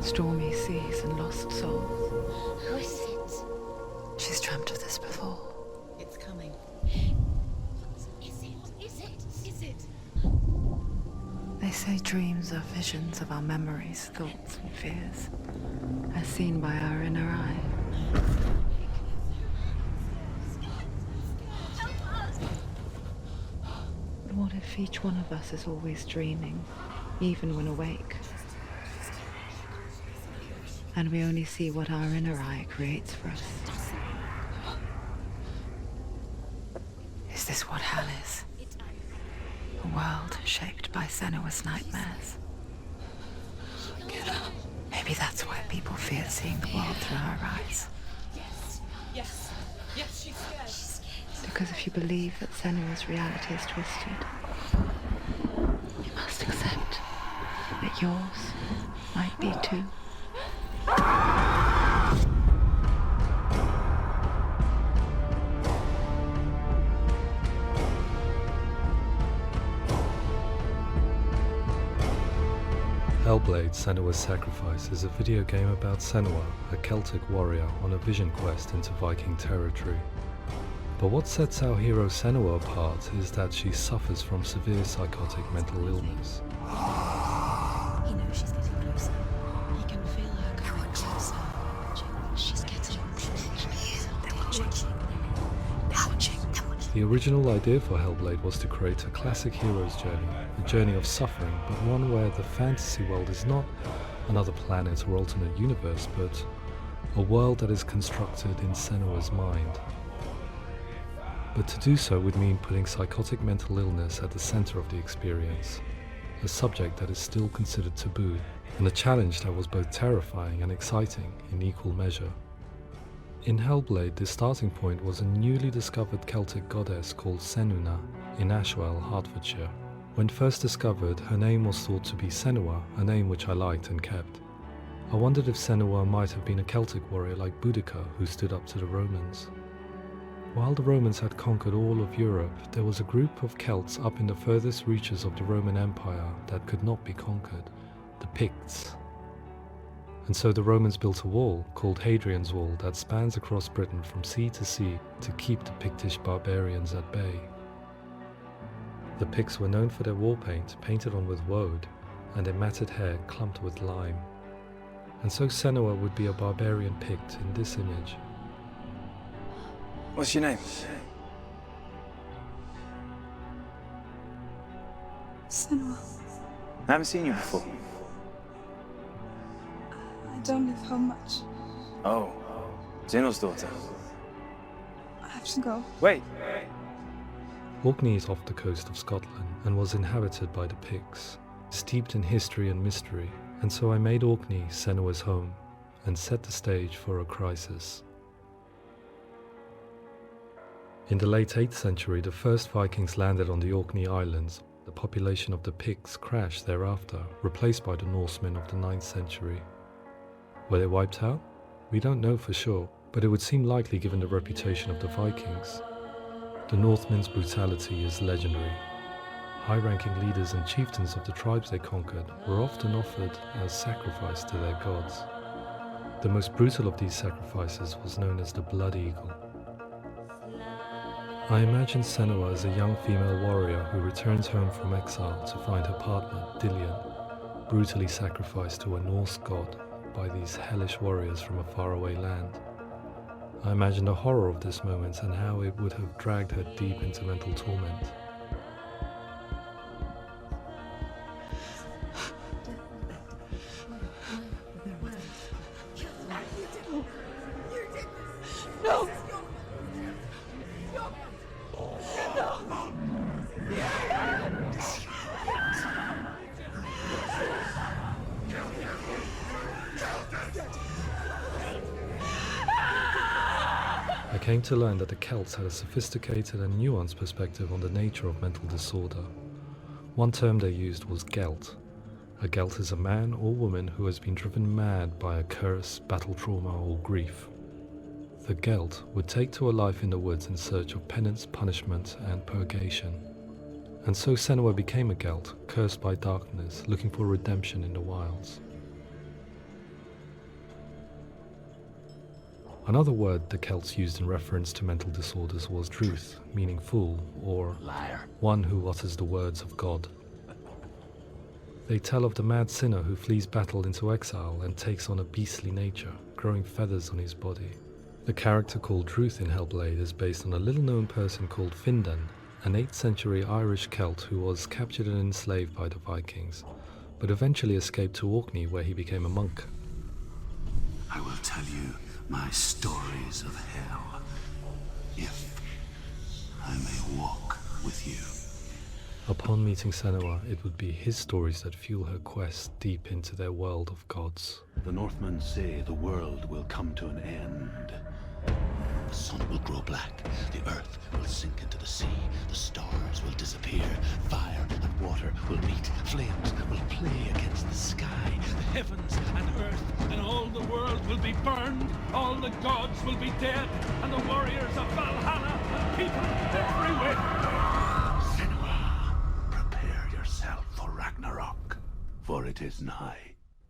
Stormy seas and lost souls. Who is it? She's dreamt of this before. It's coming. Is it? They say dreams are visions of our memories, thoughts and fears, as seen by our inner eye. But what if each one of us is always dreaming, even when awake? And we only see what our inner eye creates for us. Is this what hell is? A world shaped by Senua's nightmares. Maybe that's why people fear seeing the world through her eyes. Yes, she's scared. Because if you believe that Senua's reality is twisted, you must accept that yours might be too. Hellblade: Senua's Sacrifice is a video game about Senua, a Celtic warrior on a vision quest into Viking territory. But what sets our hero Senua apart is that she suffers from severe psychotic mental illness. He knows she's getting closer. He can feel her coming closer. She's getting closer. They're watching. The original idea for Hellblade was to create a classic hero's journey, a journey of suffering, but one where the fantasy world is not another planet or alternate universe, but a world that is constructed in Senua's mind. But to do so would mean putting psychotic mental illness at the center of the experience, a subject that is still considered taboo, and a challenge that was both terrifying and exciting in equal measure. In Hellblade, the starting point was a newly discovered Celtic goddess called Senua in Ashwell, Hertfordshire. When first discovered, her name was thought to be Senua, a name which I liked and kept. I wondered if Senua might have been a Celtic warrior like Boudica who stood up to the Romans. While the Romans had conquered all of Europe, there was a group of Celts up in the furthest reaches of the Roman Empire that could not be conquered, the Picts. And so the Romans built a wall, called Hadrian's Wall, that spans across Britain from sea to sea to keep the Pictish barbarians at bay. The Picts were known for their war paint, painted on with woad, and their matted hair clumped with lime. And so Senua would be a barbarian Pict in this image. What's your name? Senua. I haven't seen you before. I don't live home much. Oh, Zeno's daughter. I have to go. Wait. Orkney is off the coast of Scotland and was inhabited by the Picts, steeped in history and mystery, and so I made Orkney Senua's home and set the stage for a crisis. In the late 8th century, the first Vikings landed on the Orkney Islands. The population of the Picts crashed thereafter, replaced by the Norsemen of the 9th century. Were they wiped out? We don't know for sure, but it would seem likely given the reputation of the Vikings. The Northmen's brutality is legendary. High-ranking leaders and chieftains of the tribes they conquered were often offered as sacrifice to their gods. The most brutal of these sacrifices was known as the Blood Eagle. I imagine Senua as a young female warrior who returns home from exile to find her partner, Dillion, brutally sacrificed to a Norse god by these hellish warriors from a faraway land. I imagine the horror of this moment and how it would have dragged her deep into mental torment. No! I came to learn that the Celts had a sophisticated and nuanced perspective on the nature of mental disorder. One term they used was gelt. A gelt is a man or woman who has been driven mad by a curse, battle trauma, or grief. The gelt would take to a life in the woods in search of penance, punishment, and purgation. And so Senua became a gelt, cursed by darkness, looking for redemption in the wilds. Another word the Celts used in reference to mental disorders was druth, meaning fool, or Liar. one who utters the words of God. They tell of the mad sinner who flees battle into exile and takes on a beastly nature, growing feathers on his body. The character called Druth in Hellblade is based on a little-known person called Findan, an 8th century Irish Celt who was captured and enslaved by the Vikings, but eventually escaped to Orkney where he became a monk. I will tell you my stories of hell, if I may walk with you. Upon meeting Senua, it would be his stories that fuel her quest deep into their world of gods. The Northmen say the world will come to an end. The sun will grow black, the earth will sink into the sea, the stars will disappear, fire and water will meet, flames will play against the sky, the heavens and earth and all the world will be burned, all the gods will be dead, and the warriors of Valhalla and people everywhere. Senua, prepare yourself for Ragnarok, for it is nigh.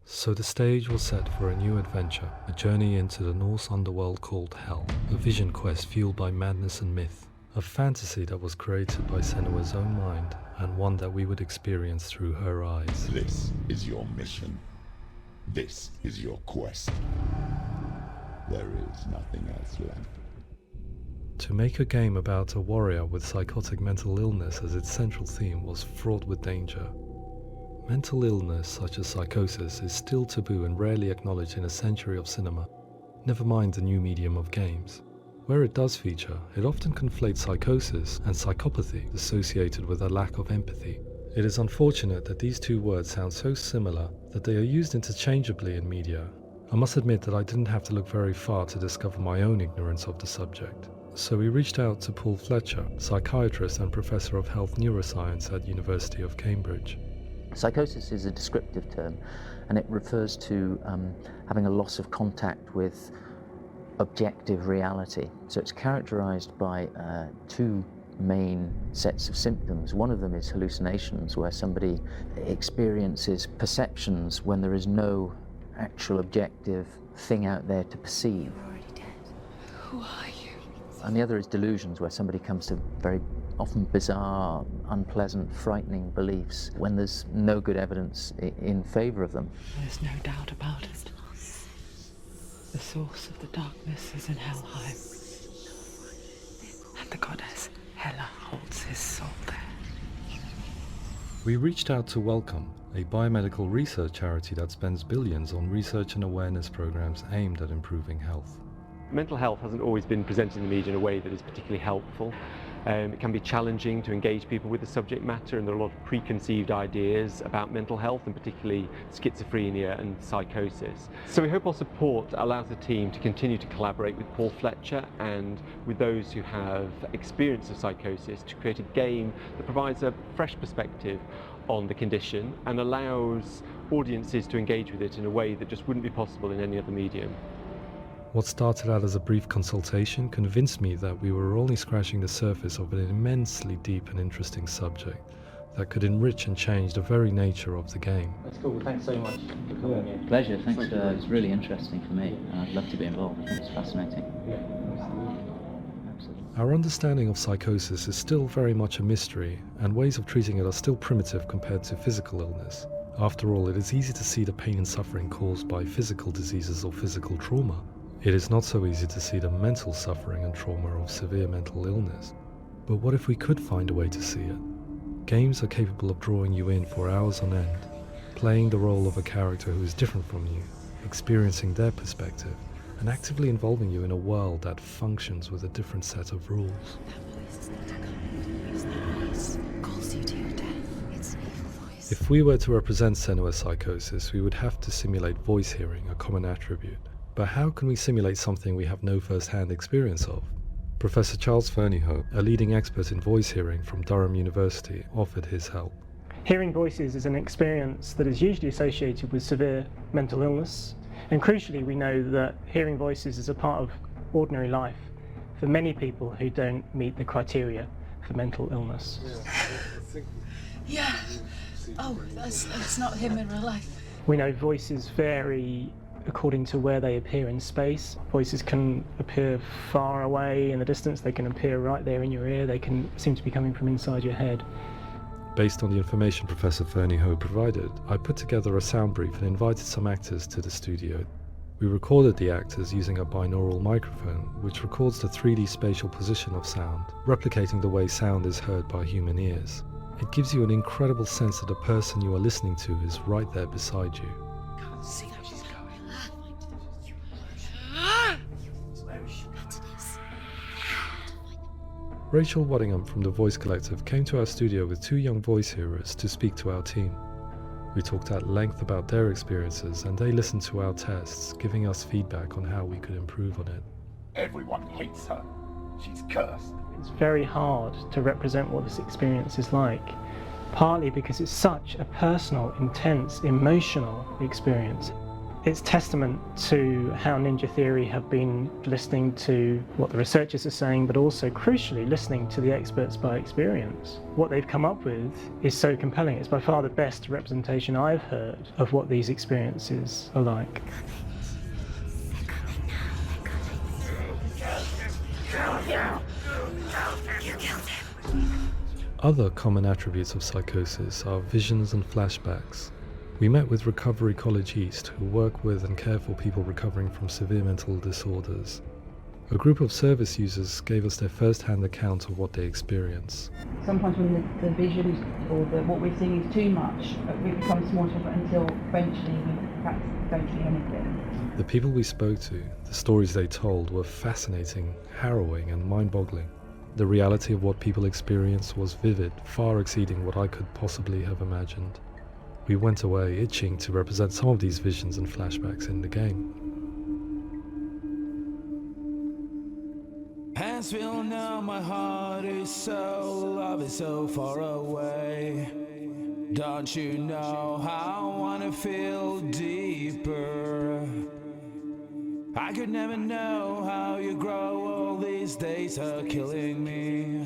So the stage was set for a new adventure, a journey into the Norse underworld called Hell, a vision quest fueled by madness and myth, a fantasy that was created by Senua's own mind, and one that we would experience through her eyes. This is your mission. This is your quest. There is nothing else left. To make a game about a warrior with psychotic mental illness as its central theme was fraught with danger. Mental illness, such as psychosis, is still taboo and rarely acknowledged in a century of cinema, never mind the new medium of games. Where it does feature, it often conflates psychosis and psychopathy associated with a lack of empathy. It is unfortunate that these two words sound so similar that they are used interchangeably in media. I must admit that I didn't have to look very far to discover my own ignorance of the subject. So we reached out to Paul Fletcher, psychiatrist and professor of health neuroscience at University of Cambridge. Psychosis is a descriptive term, and it refers to having a loss of contact with objective reality. So it's characterized by two main sets of symptoms. One of them is hallucinations, where somebody experiences perceptions when there is no actual objective thing out there to perceive. You're already dead. Who are you? And the other is delusions, where somebody comes to very often bizarre, unpleasant, frightening beliefs when there's no good evidence in favor of them. There's no doubt about it. The source of the darkness is in Helheim. And the goddess Hela holds his soul there. We reached out to Welcome, a biomedical research charity that spends billions on research and awareness programs aimed at improving health. Mental health hasn't always been presented in the media in a way that is particularly helpful. It can be challenging to engage people with the subject matter, and there are a lot of preconceived ideas about mental health, and particularly schizophrenia and psychosis. So we hope our support allows the team to continue to collaborate with Paul Fletcher and with those who have experience of psychosis to create a game that provides a fresh perspective on the condition and allows audiences to engage with it in a way that just wouldn't be possible in any other medium. What started out as a brief consultation convinced me that we were only scratching the surface of an immensely deep and interesting subject that could enrich and change the very nature of the game. That's cool. Thanks so much for coming in. Pleasure. Thanks. It's really interesting for me, and I'd love to be involved. I think it's fascinating. Absolutely. Our understanding of psychosis is still very much a mystery, and ways of treating it are still primitive compared to physical illness. After all, it is easy to see the pain and suffering caused by physical diseases or physical trauma. It is not so easy to see the mental suffering and trauma of severe mental illness. But what if we could find a way to see it? Games are capable of drawing you in for hours on end, playing the role of a character who is different from you, experiencing their perspective, and actively involving you in a world that functions with a different set of rules. That voice is not a kind. Use that voice. Calls you to your death. It's an evil voice. If we were to represent Senua's psychosis, we would have to simulate voice hearing, a common attribute. But how can we simulate something we have no first-hand experience of? Professor Charles Fernyhough, a leading expert in voice hearing from Durham University, offered his help. Hearing voices is an experience that is usually associated with severe mental illness, and crucially we know that hearing voices is a part of ordinary life for many people who don't meet the criteria for mental illness. Yeah. Oh, that's not him in real life. We know voices vary according to where they appear in space. Voices can appear far away in the distance, they can appear right there in your ear, they can seem to be coming from inside your head. Based on the information Professor Fernie Ho provided, I put together a sound brief and invited some actors to the studio. We recorded the actors using a binaural microphone, which records the 3D spatial position of sound, replicating the way sound is heard by human ears. It gives you an incredible sense that the person you are listening to is right there beside you. Can't see how she's going. Rachel Waddingham from the Voice Collective came to our studio with 2 young voice hearers to speak to our team. We talked at length about their experiences and they listened to our tests, giving us feedback on how we could improve on it. Everyone hates her. She's cursed. It's very hard to represent what this experience is like, partly because it's such a personal, intense, emotional experience. It's testament to how Ninja Theory have been listening to what the researchers are saying, but also crucially listening to the experts by experience. What they've come up with is so compelling. It's by far the best representation I've heard of what these experiences are like. Other common attributes of psychosis are visions and flashbacks. We met with Recovery College East, who work with and care for people recovering from severe mental disorders. A group of service users gave us their first-hand account of what they experience. Sometimes when the visions or what we're seeing is too much, we become small until eventually we perhaps don't see anything. The people we spoke to, the stories they told, were fascinating, harrowing and mind-boggling. The reality of what people experienced was vivid, far exceeding what I could possibly have imagined. We went away itching to represent some of these visions and flashbacks in the game. As we all know, my heart is so, love is so far away. Don't you know how I wanna feel deeper? I could never know how you grow, all these days are killing me.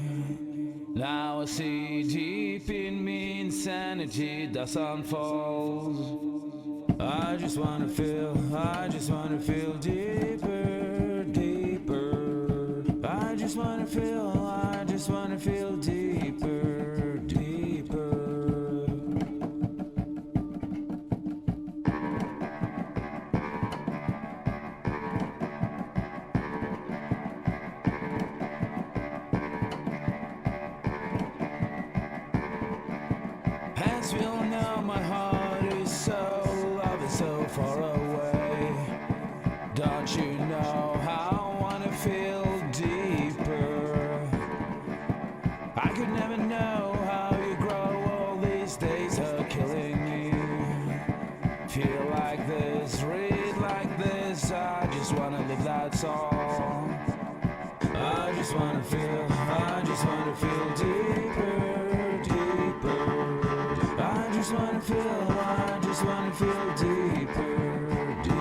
Now I see deep in me insanity does unfold. I just wanna feel deeper, deeper. I just wanna feel deeper, deeper. As we all know, my heart is so, love is so far away. Don't you know how I wanna feel deeper? I could never know how you grow, all these days are killing me. Feel like this, read like this, I just wanna live that song. I just wanna feel deeper, deeper. I just wanna feel deeper, deeper.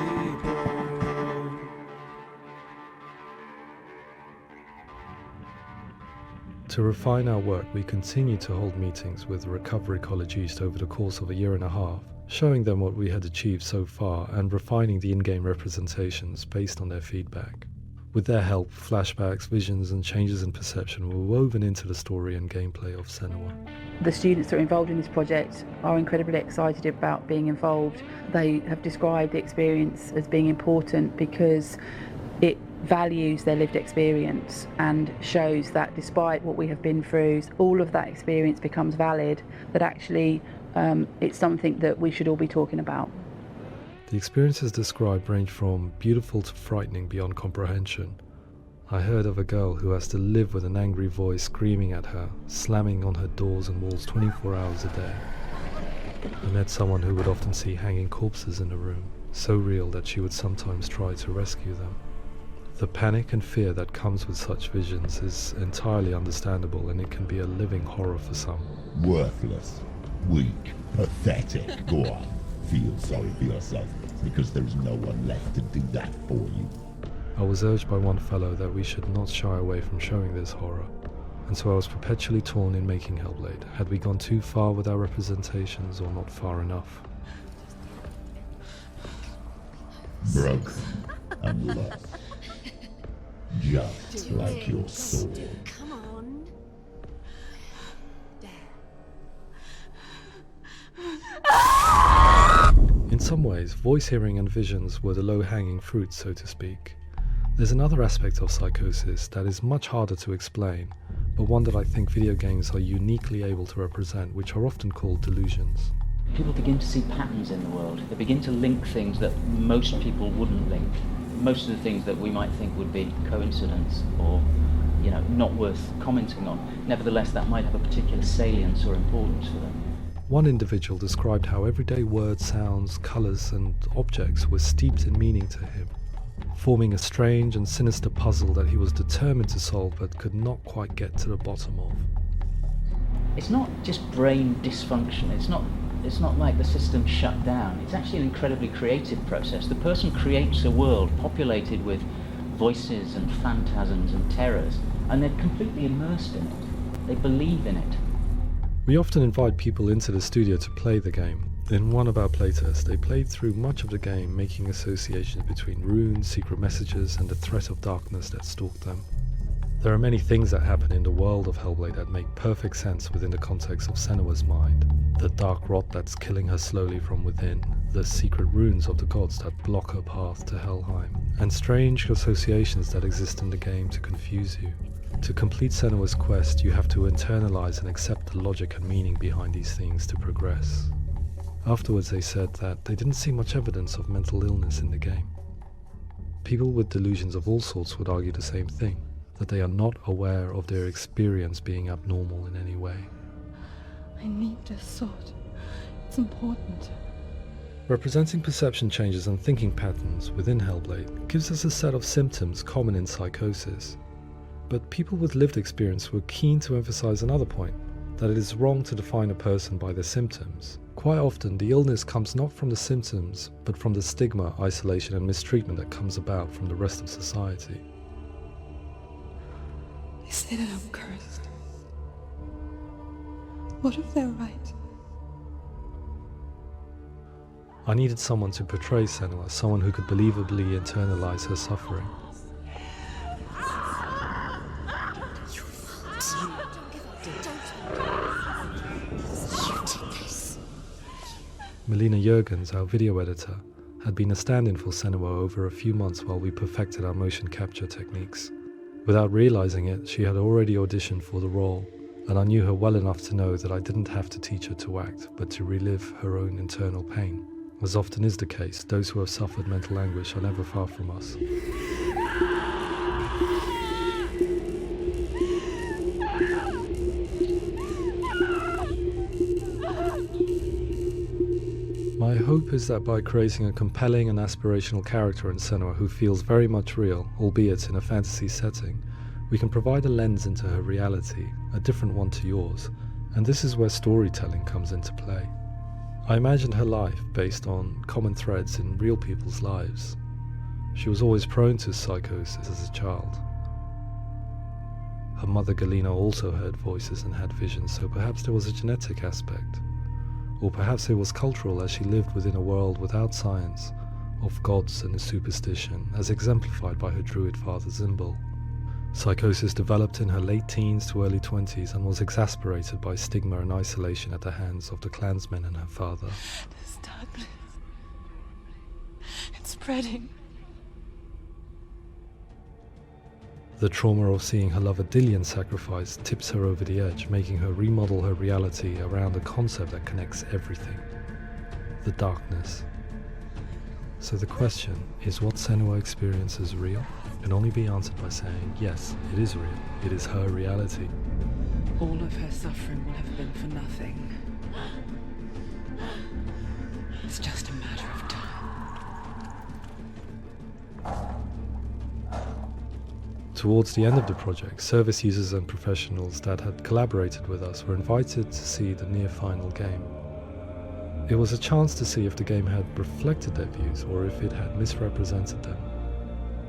To refine our work, we continue to hold meetings with Recovery College East over the course of a year and a half, showing them what we had achieved so far and refining the in-game representations based on their feedback. With their help, flashbacks, visions and changes in perception were woven into the story and gameplay of Senua. The students that are involved in this project are incredibly excited about being involved. They have described the experience as being important because it values their lived experience and shows that despite what we have been through, all of that experience becomes valid, that actually it's something that we should all be talking about. The experiences described range from beautiful to frightening beyond comprehension. I heard of a girl who has to live with an angry voice screaming at her, slamming on her doors and walls 24 hours a day. I met someone who would often see hanging corpses in a room, so real that she would sometimes try to rescue them. The panic and fear that comes with such visions is entirely understandable, and it can be a living horror for some. Worthless, weak, pathetic. Go on, feel sorry for yourself, because there's no one left to do that for you. I was urged by one fellow that we should not shy away from showing this horror, and so I was perpetually torn in making Hellblade. Had we gone too far with our representations or not far enough? broken and lost. Just like your soul. Come on. In some ways, voice hearing and visions were the low-hanging fruit, so to speak. There's another aspect of psychosis that is much harder to explain, but one that I think video games are uniquely able to represent, which are often called delusions. People begin to see patterns in the world. They begin to link things that most people wouldn't link. Most of the things that we might think would be coincidence or, not worth commenting on. Nevertheless, that might have a particular salience or importance for them. One individual described how everyday words, sounds, colours and objects were steeped in meaning to him, forming a strange and sinister puzzle that he was determined to solve but could not quite get to the bottom of. It's not just brain dysfunction. It's not like the system shut down. It's actually an incredibly creative process. The person creates a world populated with voices and phantasms and terrors, and they're completely immersed in it. They believe in it. We often invite people into the studio to play the game. In one of our playtests, they played through much of the game, making associations between runes, secret messages, and the threat of darkness that stalked them. There are many things that happen in the world of Hellblade that make perfect sense within the context of Senua's mind. The dark rot that's killing her slowly from within, the secret runes of the gods that block her path to Helheim, and strange associations that exist in the game to confuse you. To complete Senua's quest, you have to internalize and accept the logic and meaning behind these things to progress. Afterwards, they said that they didn't see much evidence of mental illness in the game. People with delusions of all sorts would argue the same thing, that they are not aware of their experience being abnormal in any way. I need this sword. It's important. Representing perception changes and thinking patterns within Hellblade gives us a set of symptoms common in psychosis. But people with lived experience were keen to emphasize another point, that it is wrong to define a person by their symptoms. Quite often, the illness comes not from the symptoms, but from the stigma, isolation and mistreatment that comes about from the rest of society. They say that I'm cursed. What if they're right? I needed someone to portray Senua, someone who could believably internalize her suffering. Melina Jurgens, our video editor, had been a stand-in for Senua over a few months while we perfected our motion capture techniques. Without realizing it, she had already auditioned for the role, and I knew her well enough to know that I didn't have to teach her to act, but to relive her own internal pain. As often is the case, those who have suffered mental anguish are never far from us. My hope is that by creating a compelling and aspirational character in Senua who feels very much real, albeit in a fantasy setting, we can provide a lens into her reality, a different one to yours, and this is where storytelling comes into play. I imagined her life based on common threads in real people's lives. She was always prone to psychosis as a child. Her mother Galina also heard voices and had visions, so perhaps there was a genetic aspect. Or perhaps it was cultural, as she lived within a world without science, of gods and superstition, as exemplified by her druid father Zimbal. Psychosis developed in her late teens to early 20s and was exacerbated by stigma and isolation at the hands of the clansmen and her father. This darkness. It's spreading. The trauma of seeing her lover Dillian sacrificed tips her over the edge, making her remodel her reality around a concept that connects everything: the darkness. So the question, is what Senua experiences real? Can only be answered by saying, yes, it is real. It is her reality. All of her suffering will have been for nothing. It's just a matter of time. Towards the end of the project, service users and professionals that had collaborated with us were invited to see the near-final game. It was a chance to see if the game had reflected their views or if it had misrepresented them.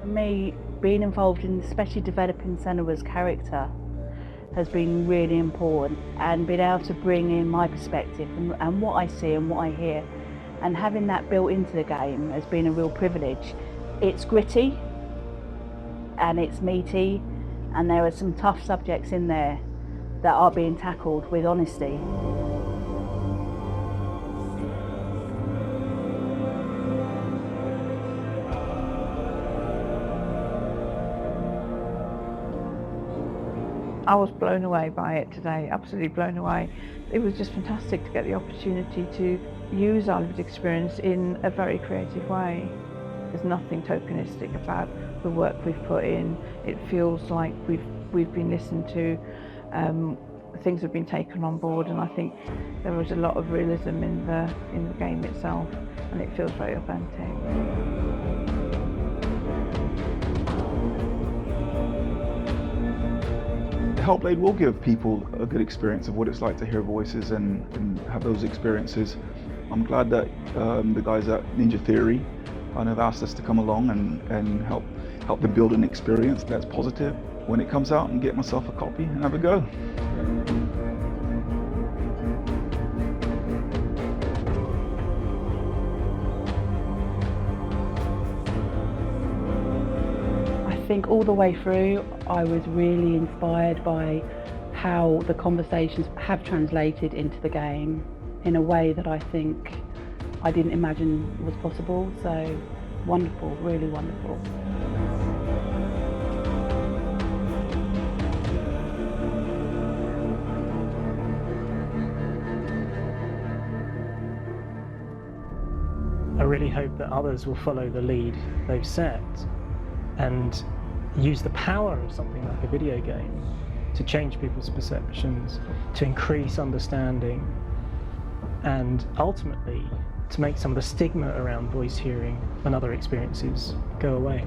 For me, being involved in especially developing Senua's character has been really important, and being able to bring in my perspective and what I see and what I hear and having that built into the game has been a real privilege. It's gritty and it's meaty, and there are some tough subjects in there that are being tackled with honesty. I was blown away by it today, absolutely blown away. It was just fantastic to get the opportunity to use our lived experience in a very creative way. There's nothing tokenistic about the work we've put in. It feels like we've been listened to, things have been taken on board, and I think there was a lot of realism in the game itself, and it feels very authentic. Hellblade will give people a good experience of what it's like to hear voices and have those experiences. I'm glad that the guys at Ninja Theory kind of asked us to come along and help them build an experience that's positive when it comes out, and get myself a copy and have a go. I think all the way through I was really inspired by how the conversations have translated into the game in a way that I think I didn't imagine was possible. So wonderful, really wonderful. I really hope that others will follow the lead they've set and use the power of something like a video game to change people's perceptions, to increase understanding, and ultimately to make some of the stigma around voice hearing and other experiences go away.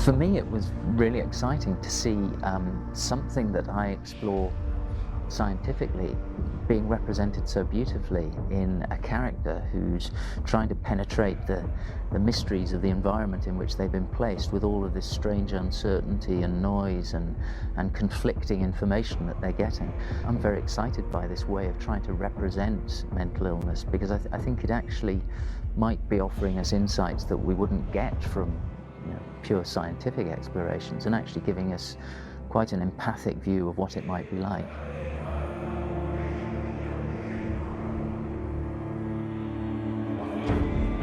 For me, it was really exciting to see something that I explore scientifically being represented so beautifully in a character who's trying to penetrate the mysteries of the environment in which they've been placed, with all of this strange uncertainty and noise and conflicting information that they're getting. I'm very excited by this way of trying to represent mental illness, because I think it actually might be offering us insights that we wouldn't get from pure scientific explorations, and actually giving us quite an empathic view of what it might be like.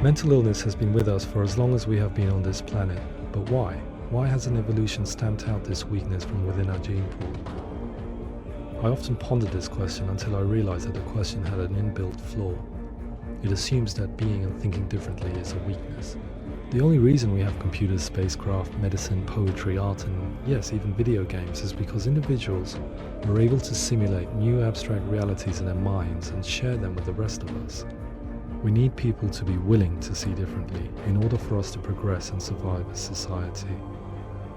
Mental illness has been with us for as long as we have been on this planet, but why? Why hasn't evolution stamped out this weakness from within our gene pool? I often pondered this question until I realized that the question had an inbuilt flaw. It assumes that being and thinking differently is a weakness. The only reason we have computers, spacecraft, medicine, poetry, art, and yes, even video games is because individuals are able to simulate new abstract realities in their minds and share them with the rest of us. We need people to be willing to see differently in order for us to progress and survive as society.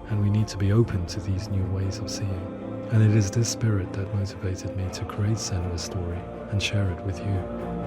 And we need to be open to these new ways of seeing. And it is this spirit that motivated me to create Senua's story and share it with you.